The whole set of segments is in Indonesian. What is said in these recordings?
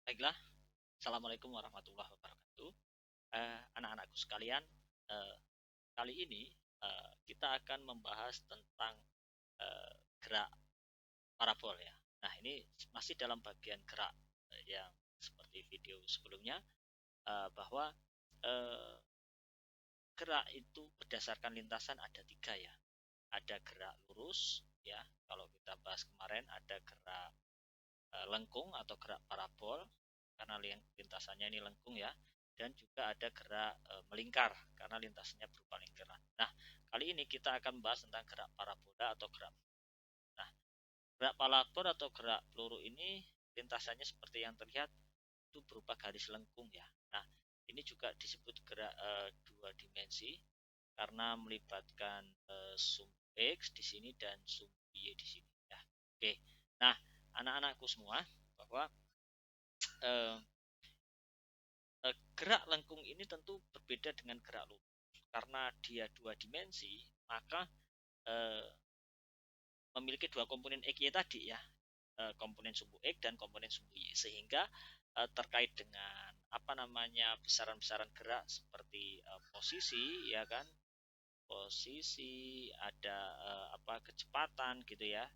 Baiklah, Assalamualaikum warahmatullahi wabarakatuh. Anak-anakku sekalian, eh, kali ini kita akan membahas tentang gerak parabol ya. Nah, ini masih dalam bagian gerak yang seperti video sebelumnya, bahwa eh, gerak itu berdasarkan lintasan ada tiga ya. Ada gerak lurus ya, kalau kita bahas kemarin ada gerak lengkung atau gerak parabol karena lintasannya ini lengkung ya, dan juga ada gerak melingkar karena lintasannya berupa lingkaran. Nah, kali ini kita akan bahas tentang gerak parabola atau gerak. Nah, gerak parabol atau gerak peluru ini lintasannya seperti yang terlihat itu berupa garis lengkung ya. Nah, ini juga disebut gerak dua dimensi karena melibatkan sumbu X di sini dan sumbu Y di sini ya. Oke. Nah, anak-anakku semua, bahwa eh, gerak lengkung ini tentu berbeda dengan gerak lurus. Karena dia dua dimensi, maka eh, memiliki dua komponen X Y tadi ya, komponen sumbu X dan komponen sumbu Y, sehingga terkait dengan apa namanya besaran-besaran gerak seperti posisi ya kan, posisi ada apa kecepatan gitu ya,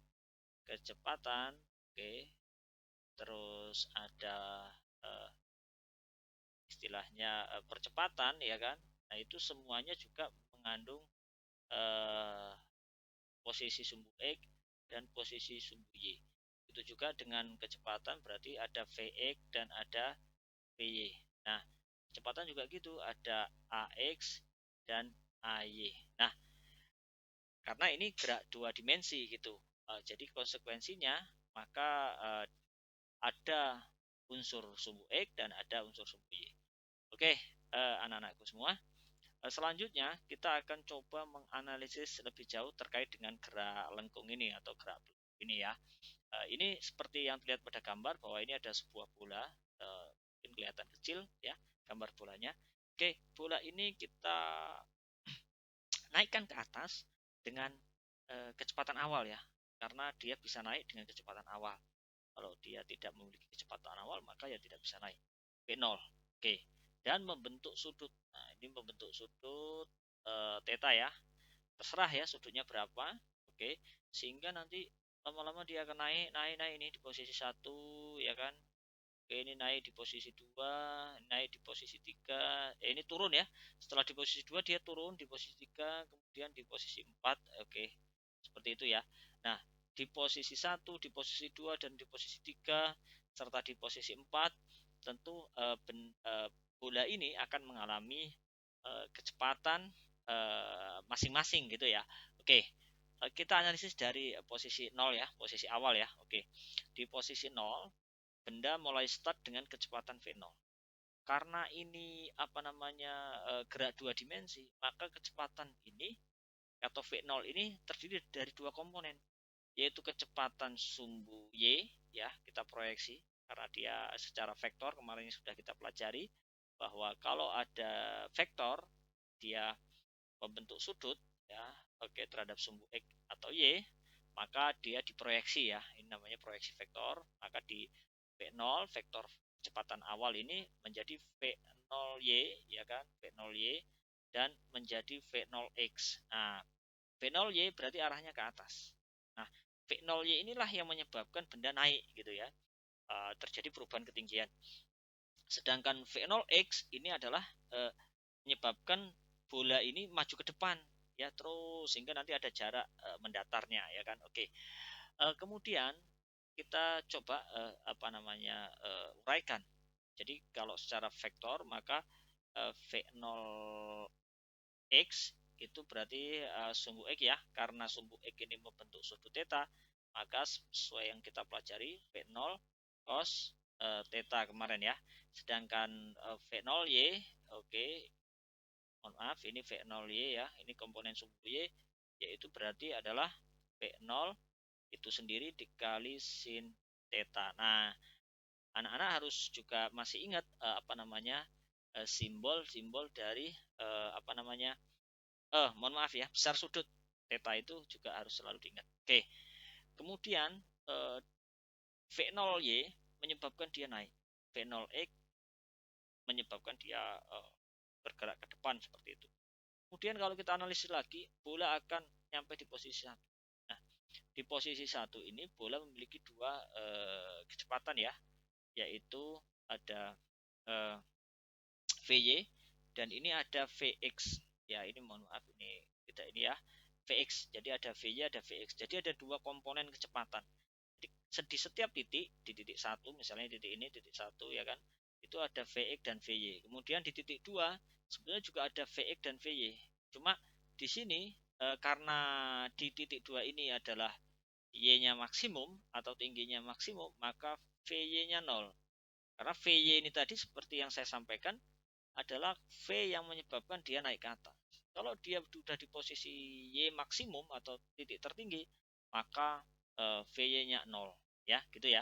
kecepatan, oke, terus ada eh, istilahnya percepatan ya kan. Nah, itu semuanya juga mengandung eh, posisi sumbu X dan posisi sumbu Y. Itu juga dengan kecepatan berarti ada Vx dan ada Vy. Nah, kecepatan juga gitu, ada Ax dan Ay. Nah, karena ini gerak dua dimensi gitu. Jadi konsekuensinya maka ada unsur sumbu X dan ada unsur sumbu Y. Oke, anak-anakku semua. Selanjutnya kita akan coba menganalisis lebih jauh terkait dengan gerak lengkung ini atau gerak ini ya. Ini seperti yang terlihat pada gambar bahwa ini ada sebuah bola, mungkin kelihatan kecil ya gambar bolanya. Oke, bola ini kita naikkan ke atas dengan kecepatan awal ya, karena dia bisa naik dengan kecepatan awal. Kalau dia tidak memiliki kecepatan awal maka ya tidak bisa naik. V0. Oke. Dan membentuk sudut. Nah, ini membentuk sudut theta ya. Terserah ya sudutnya berapa. Oke. Sehingga nanti lama-lama dia akan naik, naik, naik ini di posisi satu ya kan. Oke, ini naik di posisi 2, naik di posisi 3. Ini turun ya. Setelah di posisi 2 dia turun di posisi 3, kemudian di posisi 4. Oke. Seperti itu ya. Nah, di posisi satu, di posisi 2 dan di posisi 3 serta di posisi 4 tentu bola ini akan mengalami kecepatan masing-masing gitu ya. Oke. Kita analisis dari posisi 0 ya, posisi awal ya. Oke. Di posisi 0 benda mulai start dengan kecepatan V0. Karena ini apa namanya gerak dua dimensi, maka kecepatan ini atau V0 ini terdiri dari dua komponen, yaitu kecepatan sumbu Y ya, kita proyeksi karena dia secara vektor, kemarin sudah kita pelajari bahwa kalau ada vektor dia membentuk sudut ya, oke, terhadap sumbu X atau Y, maka dia diproyeksi ya, ini namanya proyeksi vektor. Maka di V0 vektor kecepatan awal ini menjadi V0Y ya kan, V0Y dan menjadi V0X. Nah, V0Y berarti arahnya ke atas. Nah, V0Y inilah yang menyebabkan benda naik gitu ya. Terjadi perubahan ketinggian. Sedangkan V0X ini adalah menyebabkan bola ini maju ke depan ya terus, sehingga nanti ada jarak mendatarnya ya kan. Oke. Kemudian kita coba apa namanya uraikan. Jadi kalau secara vektor maka V0x itu berarti sumbu X ya, karena sumbu X ini membentuk sudut theta, maka sesuai yang kita pelajari V0 cos theta kemarin ya. Sedangkan V0y, oke, mohon maaf ini V0y ya, ini komponen sumbu Y, yaitu berarti adalah V0 itu sendiri dikali sin theta. Nah, anak-anak harus juga masih ingat apa namanya simbol-simbol dari apa namanya mohon maaf ya, besar sudut theta itu juga harus selalu diingat. Oke. Kemudian V0Y menyebabkan dia naik. V0x menyebabkan dia bergerak ke depan seperti itu. Kemudian kalau kita analisis lagi, bola akan nyampe di posisi 1. Nah, di posisi 1 ini bola memiliki dua kecepatan ya, yaitu ada VY dan ini ada VX. Ya, ini mohon maaf ini tidak ini ya. VX. Jadi ada VY, ada VX. Jadi ada dua komponen kecepatan. Di setiap titik, di titik 1 misalnya titik ini titik 1 ya kan, itu ada Vx dan Vy. Kemudian di titik 2 sebenarnya juga ada Vx dan Vy. Cuma di sini karena di titik 2 ini adalah Y-nya maksimum atau tingginya maksimum, maka Vy-nya 0. Karena Vy ini tadi seperti yang saya sampaikan adalah V yang menyebabkan dia naik ke atas. Kalau dia sudah di posisi Y maksimum atau titik tertinggi, maka VY-nya 0 ya, gitu ya.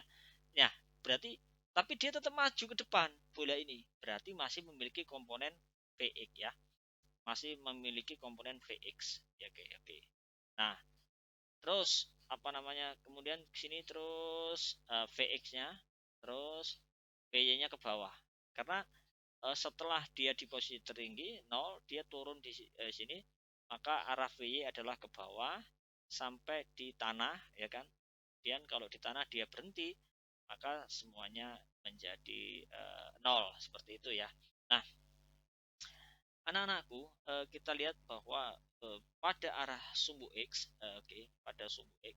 Nah, berarti tapi dia tetap maju ke depan bola ini. Berarti masih memiliki komponen Vx ya. Masih memiliki komponen Vx ya, oke, oke. Nah, terus apa namanya? Kemudian sini terus Vx-nya, terus Vy-nya ke bawah. Karena setelah dia di posisi tertinggi 0, dia turun di sini, maka arah VY adalah ke bawah sampai di tanah ya kan. Kemudian kalau di tanah dia berhenti, maka semuanya menjadi 0 seperti itu ya. Nah, anak-anakku, kita lihat bahwa pada arah sumbu X, pada sumbu X,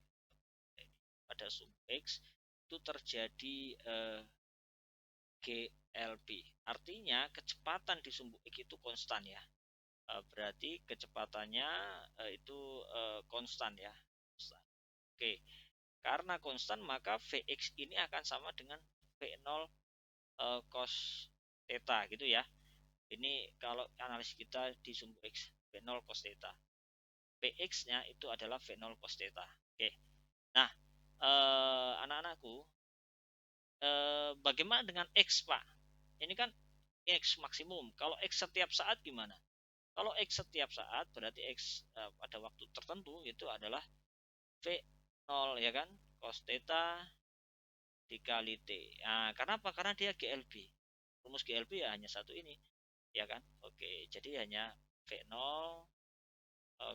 pada sumbu X itu terjadi GLP. Artinya kecepatan di sumbu X itu konstan ya. Berarti kecepatannya itu konstan ya. Konstan. Oke, karena konstan maka Vx ini akan sama dengan V0 cos theta gitu ya. Ini kalau analis kita di sumbu X, V0 cos theta. Vx-nya itu adalah V0 cos theta. Oke. Nah, anak-anakku, bagaimana dengan X, Pak? Ini kan X maksimum. Kalau X setiap saat gimana? Kalau X setiap saat berarti X pada waktu tertentu itu adalah V0 ya kan, cos theta dikali T. Nah, karena apa? Karena dia GLB. Rumus GLB ya hanya satu ini, ya kan? Oke, jadi hanya V0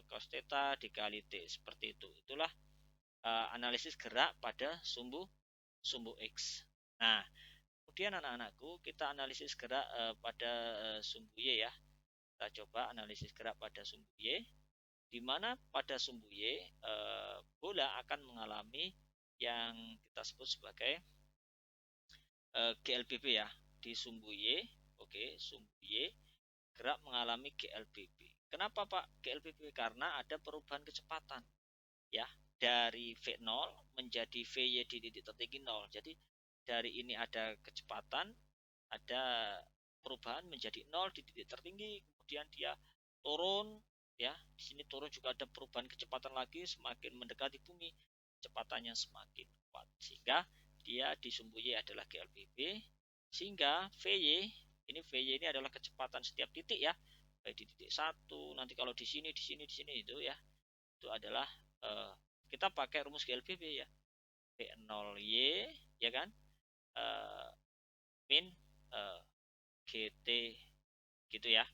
cos theta dikali T seperti itu. Itulah analisis gerak pada sumbu sumbu X. Nah, kemudian anak-anakku kita analisis gerak pada sumbu Y ya. Kita coba analisis gerak pada sumbu Y, di mana pada sumbu Y bola akan mengalami yang kita sebut sebagai GLBB ya. Di sumbu Y, oke, sumbu Y gerak mengalami GLBB. Kenapa Pak GLBB? Karena ada perubahan kecepatan ya, dari V0 menjadi VY di titik tertinggi 0. Jadi dari ini ada kecepatan, ada perubahan menjadi 0 di titik tertinggi, kemudian dia turun ya. Di sini turun juga ada perubahan kecepatan lagi, semakin mendekati bumi kecepatannya semakin kuat, sehingga dia di sumbu Y adalah GLBB, sehingga VY ini adalah kecepatan setiap titik ya, baik di titik 1, nanti kalau di sini di sini itu ya, itu adalah kita pakai rumus GLBB ya, V0Y ya kan, min GT gitu ya.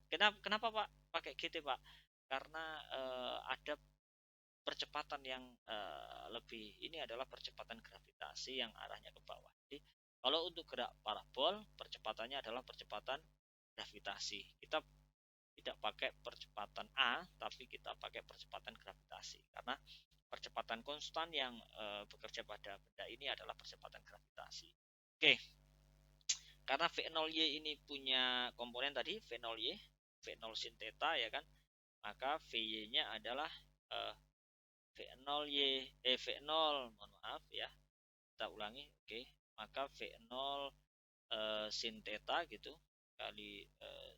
Kenapa Pak pakai GT Pak? Karena ada percepatan yang lebih, ini adalah percepatan gravitasi yang arahnya ke bawah. Jadi kalau untuk gerak parabol percepatannya adalah percepatan gravitasi. Kita tidak pakai percepatan A, tapi kita pakai percepatan gravitasi karena percepatan konstan yang bekerja pada benda ini adalah percepatan gravitasi. Oke, karena V0Y ini punya komponen tadi V0Y, V0 sin theta ya kan, maka VY-nya adalah V0Y V0, mohon maaf ya, kita ulangi, oke, maka V0 sin theta gitu kali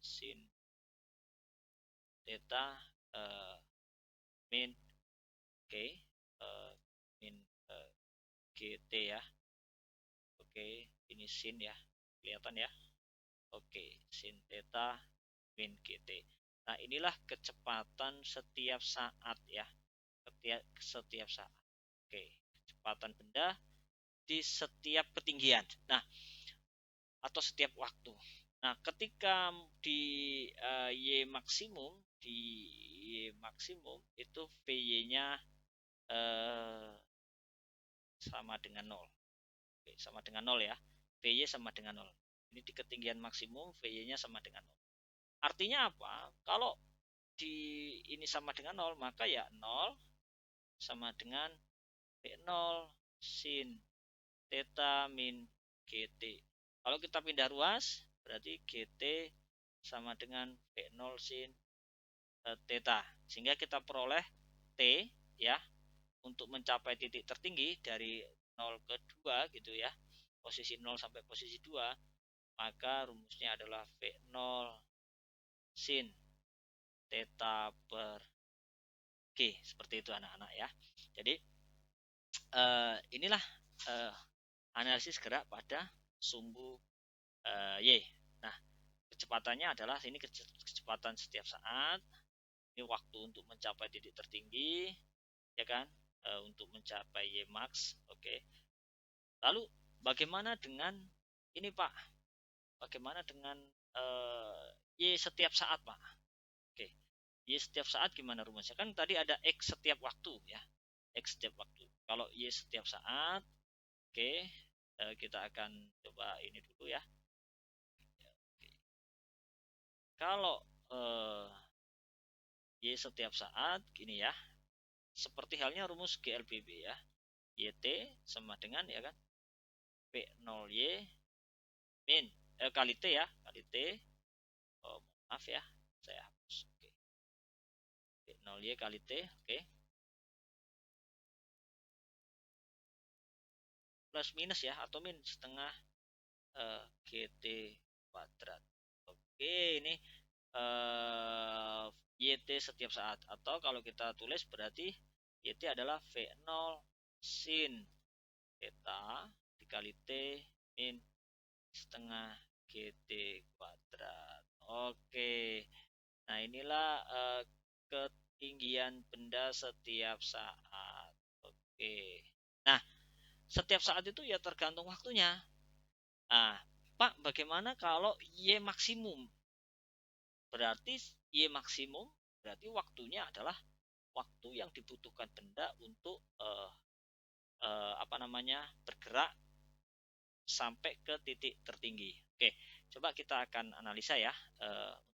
sin theta min Oke, min GT ya. Oke, ini sin ya, kelihatan ya. Oke, sin theta min GT. Nah, inilah kecepatan setiap saat ya, setiap saat. Oke, kecepatan benda di setiap ketinggian. Nah, atau setiap waktu. Nah, ketika di Y maksimum, itu VY-nya sama dengan 0. Oke, sama dengan 0 ya. VY sama dengan 0. Ini di ketinggian maksimum VY-nya sama dengan 0. Artinya apa? Kalau di ini sama dengan 0, maka ya 0 sama dengan V0 sin theta min GT. Kalau kita pindah ruas, berarti GT sama dengan V0 sin theta. Sehingga kita peroleh T ya untuk mencapai titik tertinggi dari 0 ke 2 gitu ya. Posisi 0 sampai posisi 2, maka rumusnya adalah V0 sin theta per G. Seperti itu anak-anak ya. Jadi inilah analisis gerak pada sumbu Y. Nah, kecepatannya adalah ini kecepatan setiap saat. Ini waktu untuk mencapai titik tertinggi, ya kan? Untuk mencapai Y max. Oke. Lalu bagaimana dengan ini Pak? Bagaimana dengan Y setiap saat Pak? Oke. Y setiap saat gimana rumusnya? Kan tadi ada X setiap waktu ya. X setiap waktu. Kalau Y setiap saat, oke, kita akan coba ini dulu ya. Kalau Y setiap saat gini ya, seperti halnya rumus GLBB ya, YT sama dengan ya kan P0Y min kali T ya, kali T, oh, maaf ya saya hapus. Oke. P0Y kali T, oke, plus minus ya, atau min setengah GT kuadrat. Oke, ini YT setiap saat, atau kalau kita tulis berarti YT adalah V0 sin theta dikali T min setengah GT kuadrat. Oke, nah inilah ketinggian benda setiap saat. Oke, nah setiap saat itu ya tergantung waktunya. Nah, Pak, bagaimana kalau Y maksimum? Berarti Y maksimum berarti waktunya adalah waktu yang dibutuhkan benda untuk apa namanya bergerak sampai ke titik tertinggi. Oke, coba kita akan analisa ya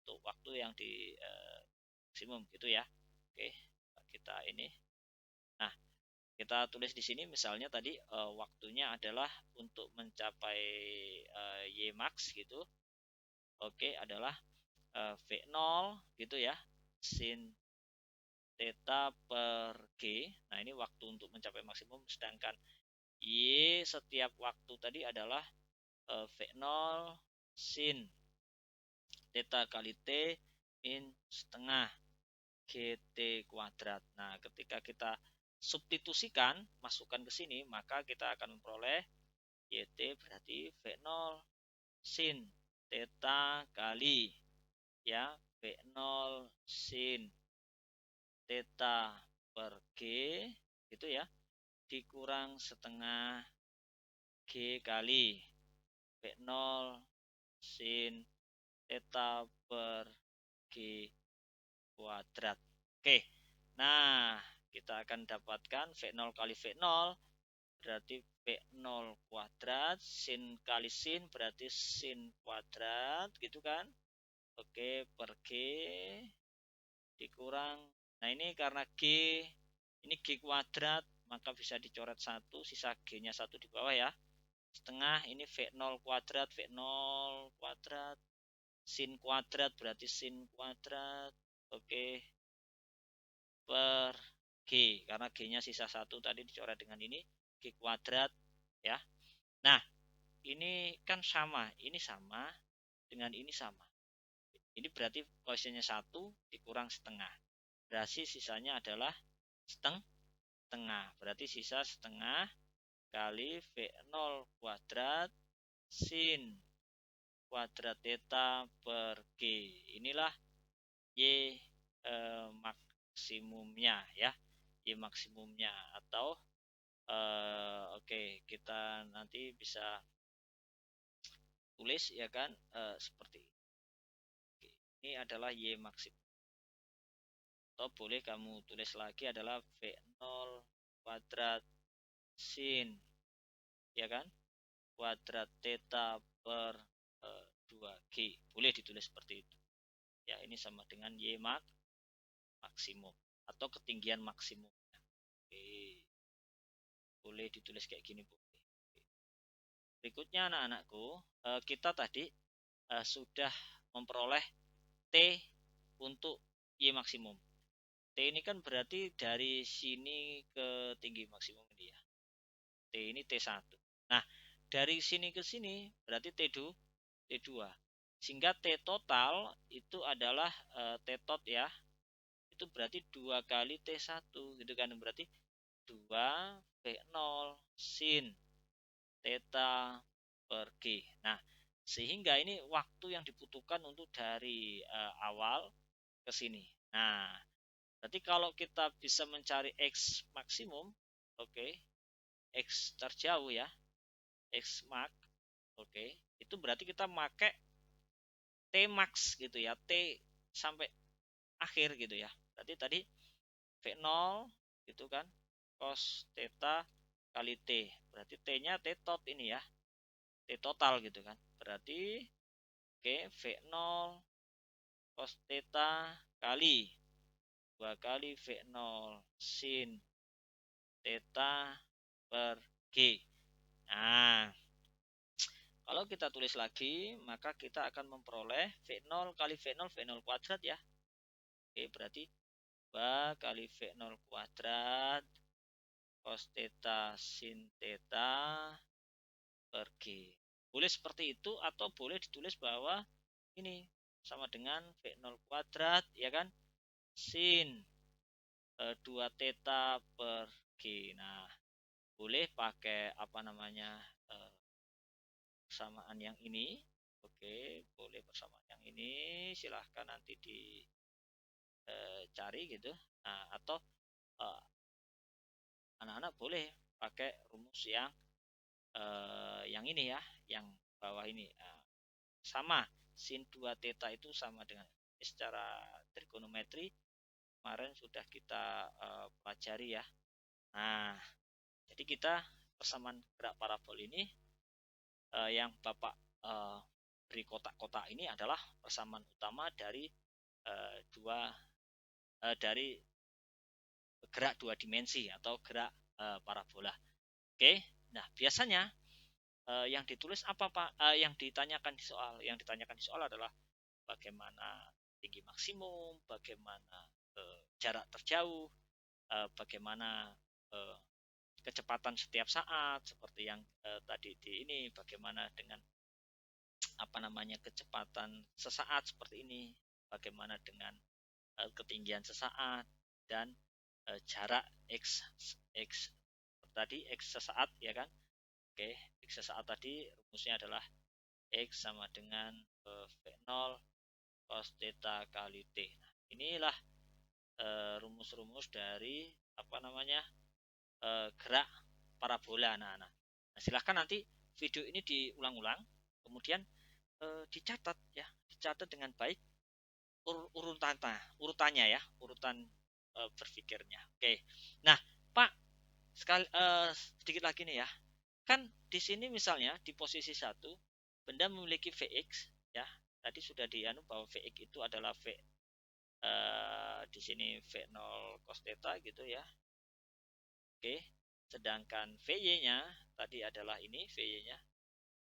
untuk waktu yang di maksimum gitu ya. Oke, kita ini. Nah, kita tulis di sini misalnya tadi waktunya adalah untuk mencapai Y max gitu. Oke, adalah V0 gitu ya. Sin theta per G. Nah, ini waktu untuk mencapai maksimum, sedangkan Y setiap waktu tadi adalah V0 sin theta kali T min setengah GT kuadrat. Nah, ketika kita substitusikan, masukkan ke sini, maka kita akan memperoleh YT berarti V0 sin theta kali ya V0 sin theta per G gitu ya, dikurang setengah G kali V0 sin theta per G kuadrat. Oke, nah kita akan dapatkan V0 kali V0 berarti V0 kuadrat, sin kali sin berarti sin kuadrat gitu kan. Oke, per G dikurang, nah ini karena G ini G kuadrat, maka bisa dicoret 1, sisa G-nya 1 di bawah ya. Setengah ini V0 kuadrat, V0 kuadrat, sin kuadrat berarti sin kuadrat. Oke, per G, karena G-nya sisa 1 tadi dicoret dengan ini, G kuadrat ya. Nah, ini kan sama, ini sama dengan ini sama. Ini berarti koefisiennya 1 dikurang setengah. Berarti sisanya adalah setengah. Berarti sisa setengah kali V0 kuadrat sin kuadrat theta per G. Inilah Y maksimumnya ya. Y maksimumnya, atau oke, kita nanti bisa tulis ya kan seperti ini. Oke, ini adalah Y maksimum. Atau boleh kamu tulis lagi adalah V0 kuadrat sin ya kan kuadrat theta per 2G. Boleh ditulis seperti itu. Ya, ini sama dengan Y maksimum atau ketinggian maksimum. Oke. Boleh ditulis kayak gini, Bu. Berikutnya anak-anakku, kita tadi sudah memperoleh T untuk Y maksimum. T ini kan berarti dari sini ke tinggi maksimum ini ya. T ini T1. Nah, dari sini ke sini berarti T2. Sehingga T total itu adalah T tot ya. Itu berarti 2 kali T1 gitu kan. Berarti 2 V0 sin theta per G. Nah, sehingga ini waktu yang dibutuhkan untuk dari awal ke sini. Nah, berarti kalau kita bisa mencari X maksimum, oke, X terjauh ya, X max, oke, itu berarti kita pakai T max gitu ya, T sampai akhir gitu ya. Berarti tadi V0 gitu kan, cos theta kali T. Berarti T-nya T tot ini ya, T total gitu kan. Berarti oke, V0 cos theta kali 2 kali V0 sin theta per G. Nah, kalau kita tulis lagi, maka kita akan memperoleh V0 kali V0, V0 kuadrat ya. Oke, berarti 2 kali V0 kuadrat cos theta sin theta per G. Boleh seperti itu atau boleh ditulis bahwa ini sama dengan V0 kuadrat ya kan sin 2 theta per G. Nah, boleh pakai apa namanya persamaan yang ini. Oke, boleh persamaan yang ini. Silahkan nanti dicari gitu. Nah, atau anak-anak boleh pakai rumus yang ini ya, yang bawah ini. Sama sin 2 theta itu sama dengan secara trigonometri kemarin sudah kita pelajari ya. Nah, jadi kita persamaan gerak parabol ini yang Bapak beri kotak-kotak ini adalah persamaan utama dari dari gerak dua dimensi atau gerak parabola. Oke, nah biasanya yang ditulis apa Pak? Yang ditanyakan di soal, adalah bagaimana tinggi maksimum, bagaimana jarak terjauh, bagaimana kecepatan setiap saat, seperti yang tadi di ini, bagaimana dengan apa namanya kecepatan sesaat seperti ini, bagaimana dengan ketinggian sesaat dan jarak x x tadi x sesaat ya kan. Oke, x sesaat tadi rumusnya adalah x sama dengan V0 cos theta kali t. Nah, inilah rumus-rumus dari apa namanya gerak parabola. Nah, silahkan nanti video ini diulang-ulang, kemudian dicatat ya, dicatat dengan baik urutannya ya, urutan berpikirnya. Oke. Nah, Pak, sedikit lagi nih ya. Kan di sini misalnya di posisi 1 benda memiliki Vx ya. Tadi sudah dianu bahwa Vx itu adalah di sini V0 cos theta gitu ya. Oke. Sedangkan Vy-nya tadi adalah ini Vy-nya.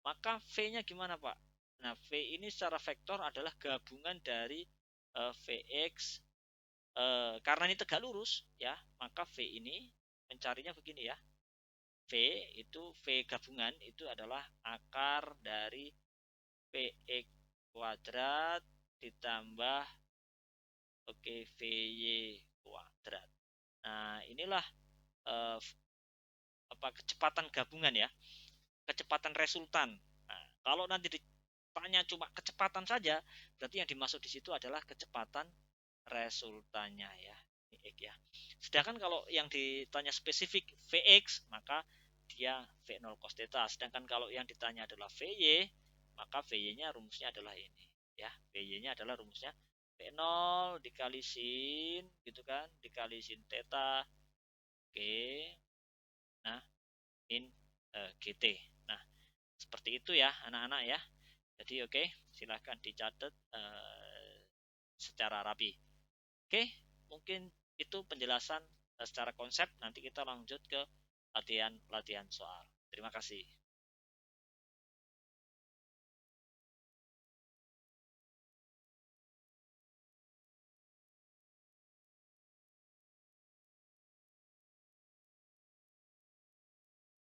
Maka V-nya gimana, Pak? Nah, V ini secara vektor adalah gabungan dari Vx karena ini tegak lurus ya, maka V ini mencarinya begini ya. V itu V gabungan itu adalah akar dari Vx kuadrat ditambah oke Vy kuadrat. Nah, inilah eh, apa kecepatan gabungan ya, kecepatan resultan. Nah, kalau nanti ditanya cuma kecepatan saja, berarti yang dimaksud di situ adalah kecepatan resultannya ya. Vx ya. Sedangkan kalau yang ditanya spesifik Vx, maka dia V0 cos theta. Sedangkan kalau yang ditanya adalah Vy, maka VY-nya rumusnya adalah ini ya. VY-nya adalah rumusnya V0 dikali sin gitu kan, dikali sin theta Oke. Nah, min GT. Nah, seperti itu ya anak-anak ya. Jadi oke, silahkan dicatat secara rapi. Oke, mungkin itu penjelasan secara konsep. Nanti kita lanjut ke latihan-latihan soal. Terima kasih.